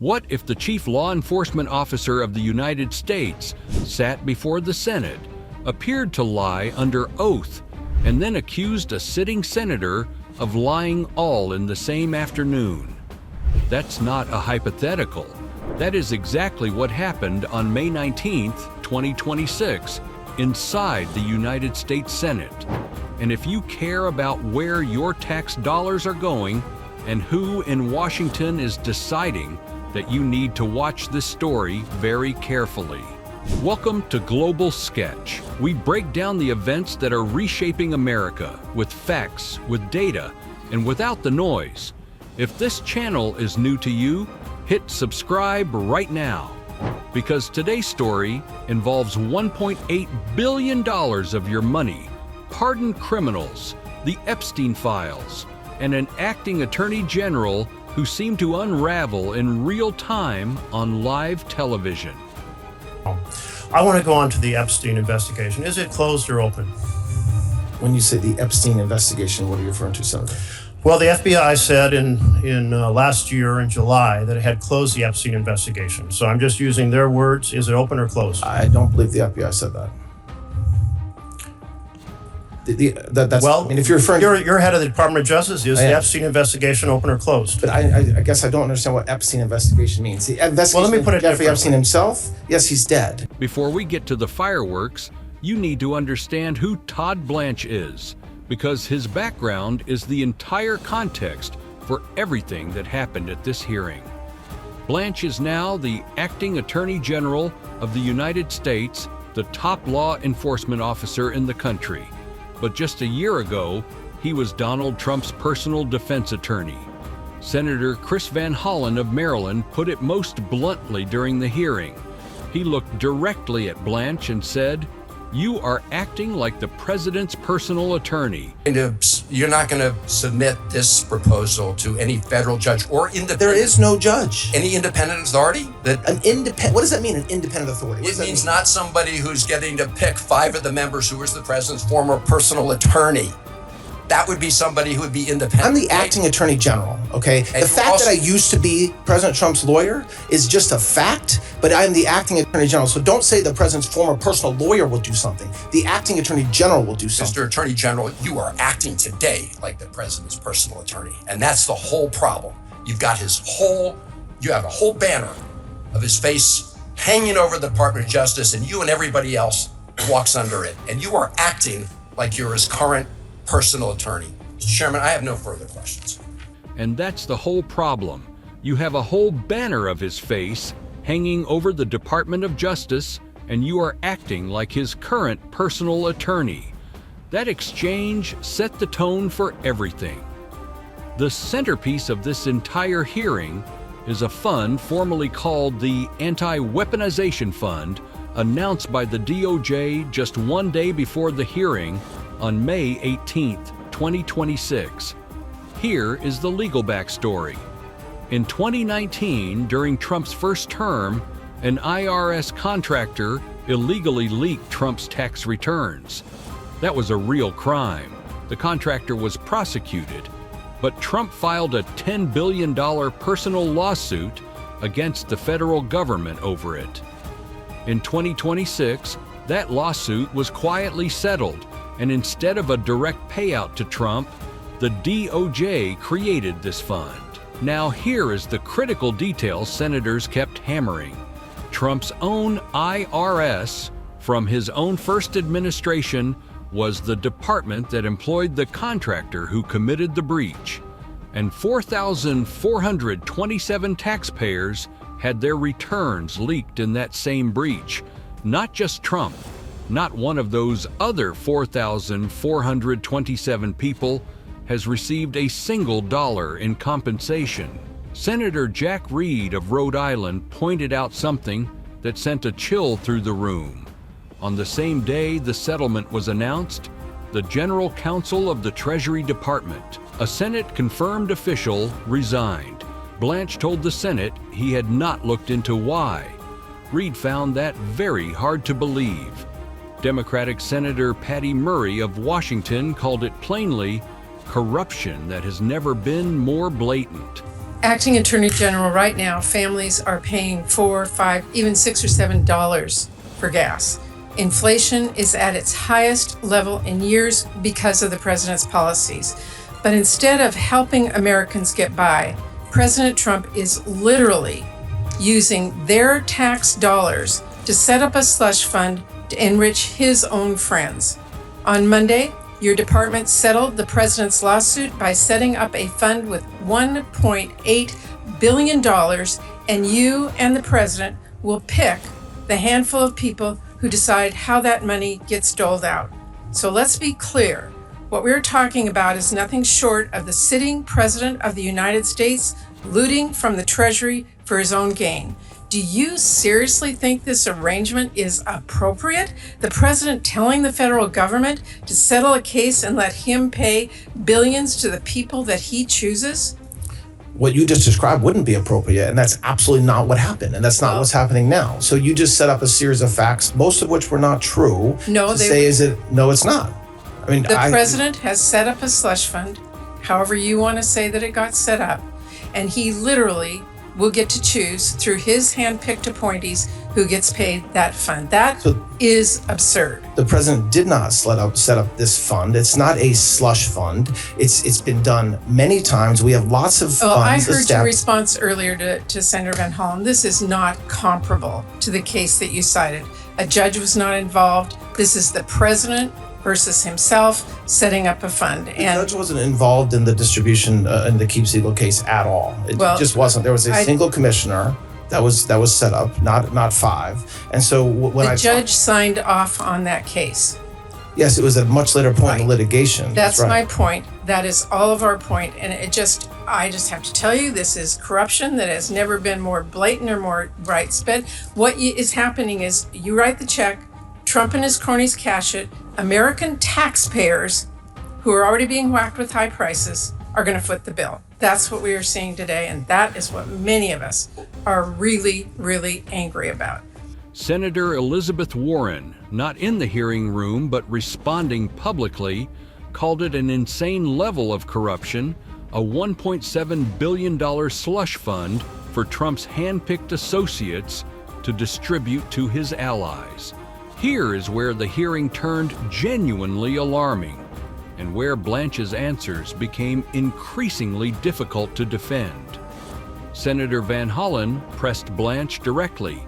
What if the chief law enforcement officer of the United States sat before the Senate, appeared to lie under oath, and then accused a sitting senator of lying all in the same afternoon? That's not a hypothetical. That is exactly what happened on May 19, 2026, inside the United States Senate. And if you care about where your tax dollars are going and who in Washington is deciding that you need to watch this story very carefully. Welcome to Global Sketch. We break down the events that are reshaping America with facts, with data, and without the noise. If this channel is new to you, hit subscribe right now, because today's story involves $1.8 billion of your money, pardoned criminals, the Epstein files, and an acting attorney general who seemed to unravel in real time on live television. I want to go on to the Epstein investigation. Is it closed or open? When you say the Epstein investigation, what are you referring to, Senator? Well, the FBI said in last year in July that it had closed the Epstein investigation. So I'm just using their words. Is it open or closed? I don't believe the FBI said that. If you're referring, you're head of the Department of Justice. Is the Epstein investigation open or closed? But I guess I don't understand what Epstein investigation means. The investigation, well, let me put it Jeffrey Epstein himself. Yes, he's dead. Before we get to the fireworks, you need to understand who Todd Blanche is, because his background is the entire context for everything that happened at this hearing. Blanche is now the acting Attorney General of the United States, the top law enforcement officer in the country. But just a year ago, he was Donald Trump's personal defense attorney. Senator Chris Van Hollen of Maryland put it most bluntly during the hearing. He looked directly at Blanche and said, "You are acting like the president's personal attorney." You're not going to submit this proposal to any federal judge or independent. There is no judge. Any independent authority? What does that mean, an independent authority? It means not somebody who's getting to pick 5 of the members who was the president's former personal attorney. That would be somebody who would be independent. I'm the acting attorney general, okay? And the fact that I used to be President Trump's lawyer is just a fact, but I'm the acting attorney general. So don't say the president's former personal lawyer will do something. The acting attorney general will do something. Mr. Attorney General, you are acting today like the president's personal attorney. And that's the whole problem. You have a whole banner of his face hanging over the Department of Justice, and you and everybody else walks under it. And you are acting like you're his current personal attorney. Mr. Chairman, I have no further questions. And that's the whole problem. You have a whole banner of his face hanging over the Department of Justice, and you are acting like his current personal attorney. That exchange set the tone for everything. The centerpiece of this entire hearing is a fund formerly called the Anti-Weaponization Fund, announced by the DOJ just one day before the hearing on May 18, 2026. Here is the legal backstory. In 2019, during Trump's first term, an IRS contractor illegally leaked Trump's tax returns. That was a real crime. The contractor was prosecuted, but Trump filed a $10 billion personal lawsuit against the federal government over it. In 2026, that lawsuit was quietly settled, and instead of a direct payout to Trump, the DOJ created this fund. Now here is the critical detail senators kept hammering. Trump's own IRS, from his own first administration, was the department that employed the contractor who committed the breach. And 4,427 taxpayers had their returns leaked in that same breach. Not just Trump. Not one of those other 4,427 people has received a single dollar in compensation. Senator Jack Reed of Rhode Island pointed out something that sent a chill through the room. On the same day the settlement was announced, the General Counsel of the Treasury Department, a Senate-confirmed official, resigned. Blanche told the Senate he had not looked into why. Reed found that very hard to believe. Democratic Senator Patty Murray of Washington called it plainly corruption that has never been more blatant. Acting Attorney General, right now, families are paying $4, $5, even $6 or $7 for gas. Inflation is at its highest level in years because of the president's policies. But instead of helping Americans get by, President Trump is literally using their tax dollars to set up a slush fund to enrich his own friends. On Monday, your department settled the president's lawsuit by setting up a fund with $1.8 billion, and you and the president will pick the handful of people who decide how that money gets doled out. So let's be clear. What we're talking about is nothing short of the sitting president of the United States looting from the Treasury for his own gain. Do you seriously think this arrangement is appropriate? The president telling the federal government to settle a case and let him pay billions to the people that he chooses? What you just described wouldn't be appropriate, and that's absolutely not what happened, and that's not what's happening now. So you just set up a series of facts, most of which were not true. No, it's not. I mean, the president has set up a slush fund, however you want to say that it got set up, and he literally will get to choose through his hand-picked appointees who gets paid that fund. That is absurd. The president did not set up this fund. It's not a slush fund. It's been done many times. We have lots of funds. I heard your response earlier to Senator Van Hollen. This is not comparable to the case that you cited. A judge was not involved. This is the president versus himself setting up a fund. The judge wasn't involved in the distribution in the Keep Siegel case at all. It just wasn't. There was a single commissioner that was set up, not five. And so when the judge signed off on that case. Yes, it was at a much later point in litigation. That's right. My point. That is all of our point. And I just have to tell you, this is corruption that has never been more blatant or more widespread. What is happening is you write the check, Trump and his cronies cash it. American taxpayers, who are already being whacked with high prices, are going to foot the bill. That's what we are seeing today, and that is what many of us are really, really angry about. Senator Elizabeth Warren, not in the hearing room but responding publicly, called it an insane level of corruption, a $1.7 billion slush fund for Trump's hand-picked associates to distribute to his allies. Here is where the hearing turned genuinely alarming, and where Blanche's answers became increasingly difficult to defend. Senator Van Hollen pressed Blanche directly.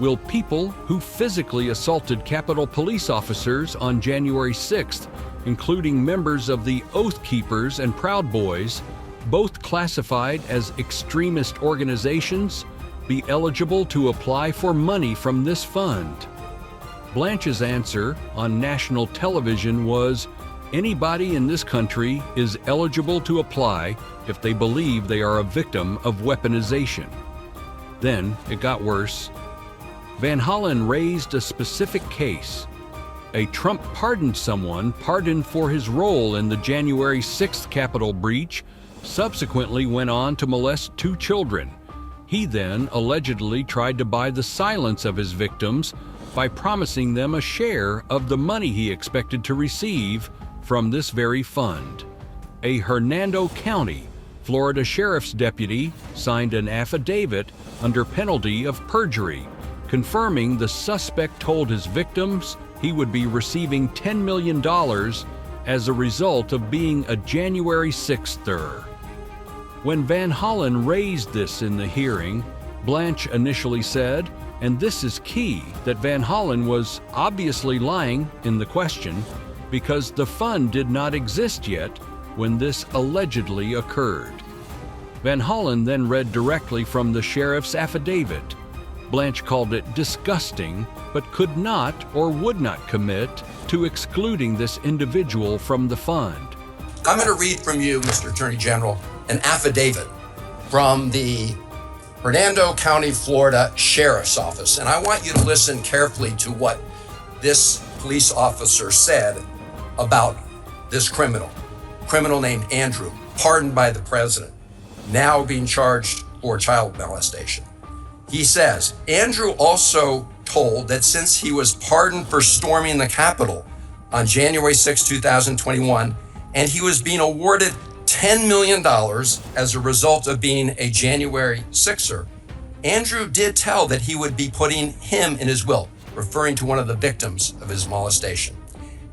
Will people who physically assaulted Capitol Police officers on January 6th, including members of the Oath Keepers and Proud Boys, both classified as extremist organizations, be eligible to apply for money from this fund? Blanche's answer on national television was, anybody in this country is eligible to apply if they believe they are a victim of weaponization. Then it got worse. Van Hollen raised a specific case. A Trump pardoned someone pardoned for his role in the January 6th Capitol breach, subsequently went on to molest 2 children. He then allegedly tried to buy the silence of his victims by promising them a share of the money he expected to receive from this very fund. A Hernando County, Florida sheriff's deputy signed an affidavit under penalty of perjury, confirming the suspect told his victims he would be receiving $10 million as a result of being a January 6th-er. When Van Hollen raised this in the hearing, Blanche initially said, and this is key, that Van Hollen was obviously lying in the question because the fund did not exist yet when this allegedly occurred. Van Hollen then read directly from the sheriff's affidavit. Blanche called it disgusting, but could not or would not commit to excluding this individual from the fund. I'm going to read from you, Mr. Attorney General, an affidavit from the Hernando County, Florida Sheriff's Office. And I want you to listen carefully to what this police officer said about this criminal named Andrew, pardoned by the president, now being charged for child molestation. He says, Andrew also told that since he was pardoned for storming the Capitol on January 6, 2021, and he was being awarded $10 million as a result of being a January 6er, Andrew did tell that he would be putting him in his will, referring to one of the victims of his molestation.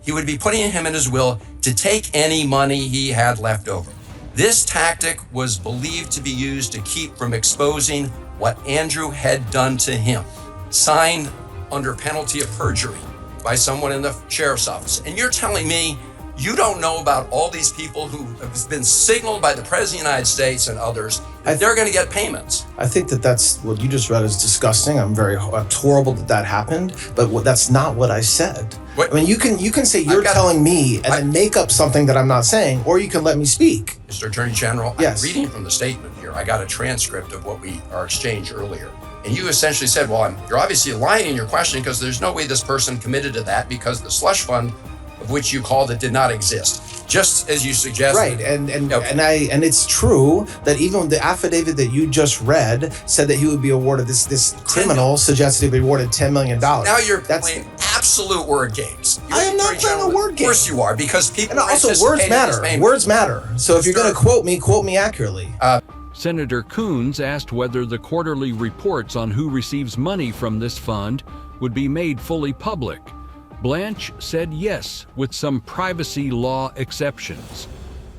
He would be putting him in his will to take any money he had left over. This tactic was believed to be used to keep from exposing what Andrew had done to him, signed under penalty of perjury by someone in the sheriff's office. And you're telling me you don't know about all these people who have been signaled by the President of the United States and others that they're going to get payments. I think that's what you just read is disgusting. It's horrible that happened, but that's not what I said. What? I mean, you can say you're telling me and then make up something that I'm not saying, or you can let me speak. Mr. Attorney General, yes. I'm reading from the statement here. I got a transcript of our exchange earlier. And you essentially said, well, you're obviously lying in your question because there's no way this person committed to that because the slush fund of which you called it did not exist, just as you suggested. Right, and it's true that even the affidavit that you just read said that he would be awarded this criminal suggested he'd be awarded $10 million. Now you're playing absolute word games. I am not playing a word game. Of course you are, because people. And also, words matter. Words matter. So if you're going to quote me accurately. Senator Coons asked whether the quarterly reports on who receives money from this fund would be made fully public. Blanche said yes, with some privacy law exceptions.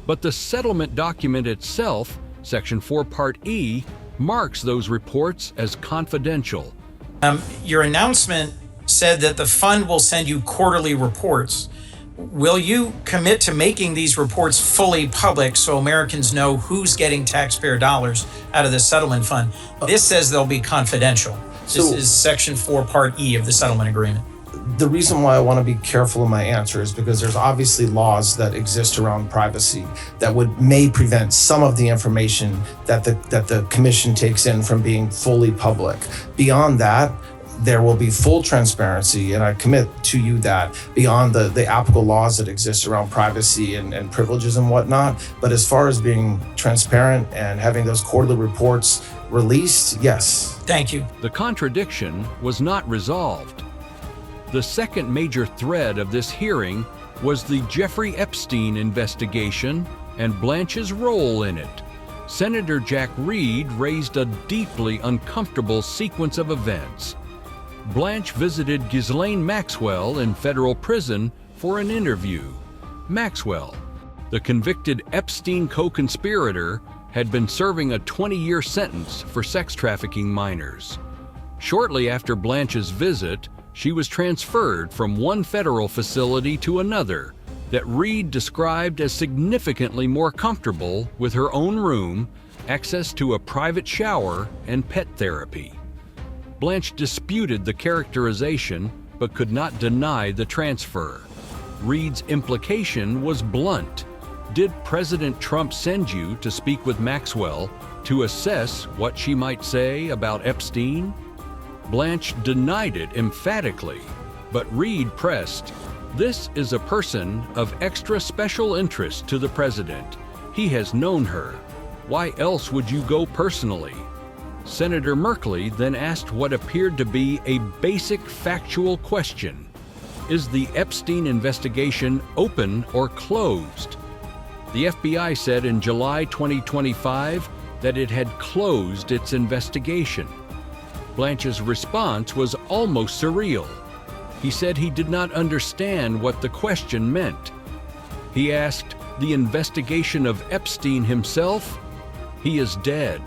But the settlement document itself, Section 4, Part E, marks those reports as confidential. Your announcement said that the fund will send you quarterly reports. Will you commit to making these reports fully public so Americans know who's getting taxpayer dollars out of the settlement fund? This says they'll be confidential. This is Section 4, Part E of the settlement agreement. The reason why I want to be careful in my answer is because there's obviously laws that exist around privacy that may prevent some of the information that the commission takes in from being fully public. Beyond that, there will be full transparency, and I commit to you that beyond the applicable laws that exist around privacy and privileges and whatnot. But as far as being transparent and having those quarterly reports released, yes. Thank you. The contradiction was not resolved. The second major thread of this hearing was the Jeffrey Epstein investigation and Blanche's role in it. Senator Jack Reed raised a deeply uncomfortable sequence of events. Blanche visited Ghislaine Maxwell in federal prison for an interview. Maxwell, the convicted Epstein co-conspirator, had been serving a 20-year sentence for sex trafficking minors. Shortly after Blanche's visit, she was transferred from one federal facility to another that Reed described as significantly more comfortable with her own room, access to a private shower, and pet therapy. Blanche disputed the characterization but could not deny the transfer. Reed's implication was blunt. Did President Trump send you to speak with Maxwell to assess what she might say about Epstein? Blanche denied it emphatically, but Reed pressed, "This is a person of extra special interest to the president. He has known her. Why else would you go personally?" Senator Merkley then asked what appeared to be a basic factual question. Is the Epstein investigation open or closed? The FBI said in July 2025 that it had closed its investigation. Blanche's response was almost surreal. He said he did not understand what the question meant. He asked, "The investigation of Epstein himself? He is dead."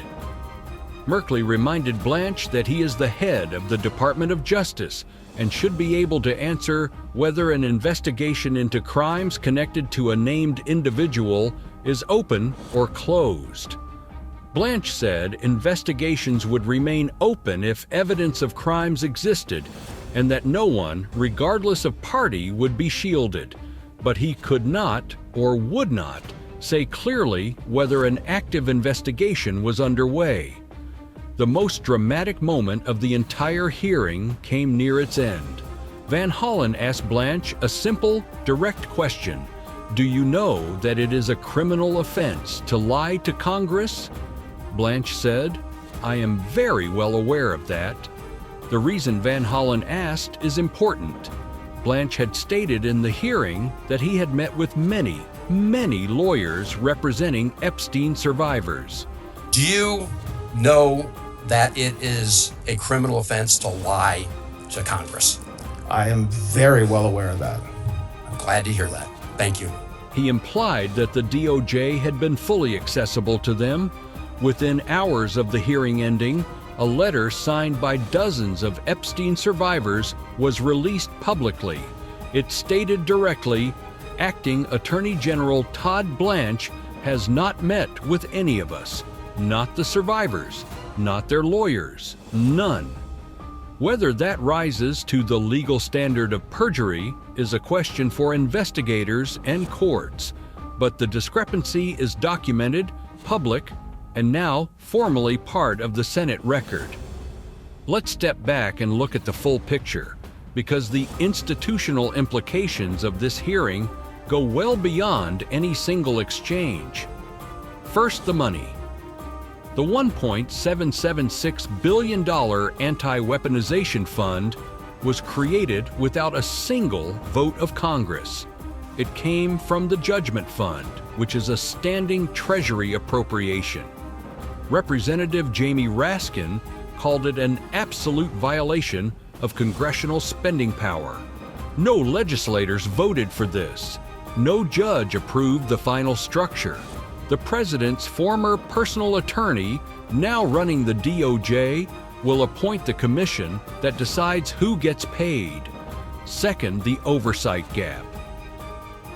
Merkley reminded Blanche that he is the head of the Department of Justice and should be able to answer whether an investigation into crimes connected to a named individual is open or closed. Blanche said investigations would remain open if evidence of crimes existed and that no one, regardless of party, would be shielded, but he could not or would not say clearly whether an active investigation was underway. The most dramatic moment of the entire hearing came near its end. Van Hollen asked Blanche a simple, direct question. Do you know that it is a criminal offense to lie to Congress? Blanche said, I am very well aware of that. The reason Van Hollen asked is important. Blanche had stated in the hearing that he had met with many many lawyers representing Epstein survivors. Do you know that it is a criminal offense to lie to Congress? I am very well aware of that. I'm glad to hear that. Thank you. He implied that the DOJ had been fully accessible to them. Within hours of the hearing ending, a letter signed by dozens of Epstein survivors was released publicly. It stated directly, Acting Attorney General Todd Blanche has not met with any of us, not the survivors, not their lawyers, none. Whether that rises to the legal standard of perjury is a question for investigators and courts, but the discrepancy is documented, public, and now formally part of the Senate record. Let's step back and look at the full picture, because the institutional implications of this hearing go well beyond any single exchange. First, the money. The $1.776 billion anti-weaponization fund was created without a single vote of Congress. It came from the Judgment Fund, which is a standing Treasury appropriation. Representative Jamie Raskin called it an absolute violation of congressional spending power. No legislators voted for this. No judge approved the final structure. The president's former personal attorney, now running the DOJ, will appoint the commission that decides who gets paid. Second, the oversight gap.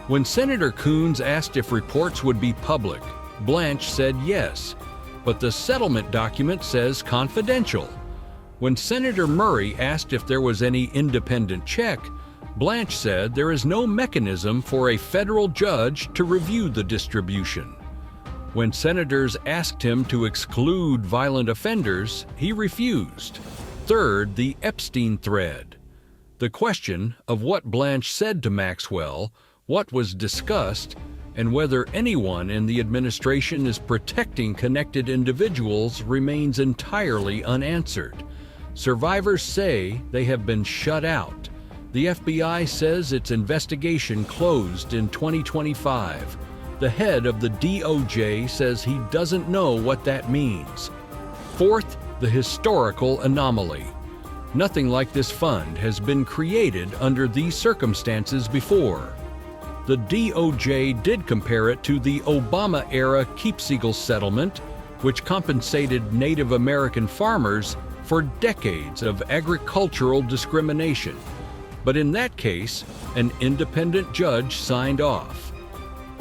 When Senator Coons asked if reports would be public, Blanche said yes, but the settlement document says confidential. When Senator Murray asked if there was any independent check, Blanche said there is no mechanism for a federal judge to review the distribution. When senators asked him to exclude violent offenders, he refused. Third, the Epstein thread. The question of what Blanche said to Maxwell, what was discussed, and whether anyone in the administration is protecting connected individuals remains entirely unanswered. Survivors say they have been shut out. The FBI says its investigation closed in 2025. The head of the DOJ says he doesn't know what that means. Fourth, the historical anomaly. Nothing like this fund has been created under these circumstances before. The DOJ did compare it to the Obama-era Keepsiegel settlement, which compensated Native American farmers for decades of agricultural discrimination. But in that case, an independent judge signed off.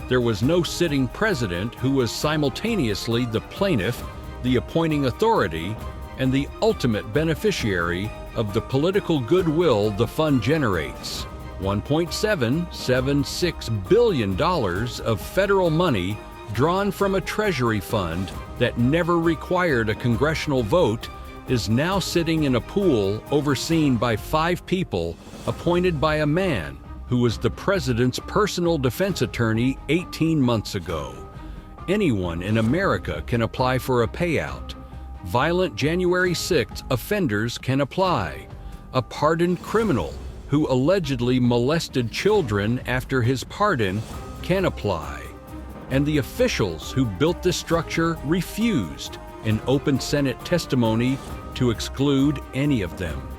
There was no sitting president who was simultaneously the plaintiff, the appointing authority, and the ultimate beneficiary of the political goodwill the fund generates. $1.776 billion of federal money drawn from a Treasury fund that never required a congressional vote is now sitting in a pool overseen by 5 people appointed by a man who was the president's personal defense attorney 18 months ago. Anyone in America can apply for a payout. Violent January 6th offenders can apply. A pardoned criminal who allegedly molested children after his pardon can apply. And the officials who built this structure refused, in open Senate testimony, to exclude any of them.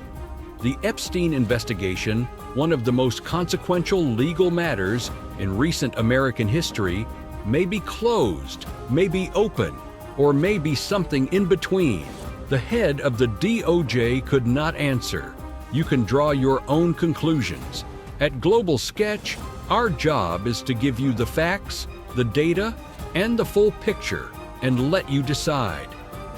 The Epstein investigation, one of the most consequential legal matters in recent American history, may be closed, may be open, or may be something in between. The head of the DOJ could not answer. You can draw your own conclusions. At Global Sketch, our job is to give you the facts, the data, and the full picture, and let you decide.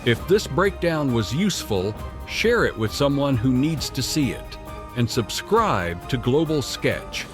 If this breakdown was useful, share it with someone who needs to see it, and subscribe to Global Sketch.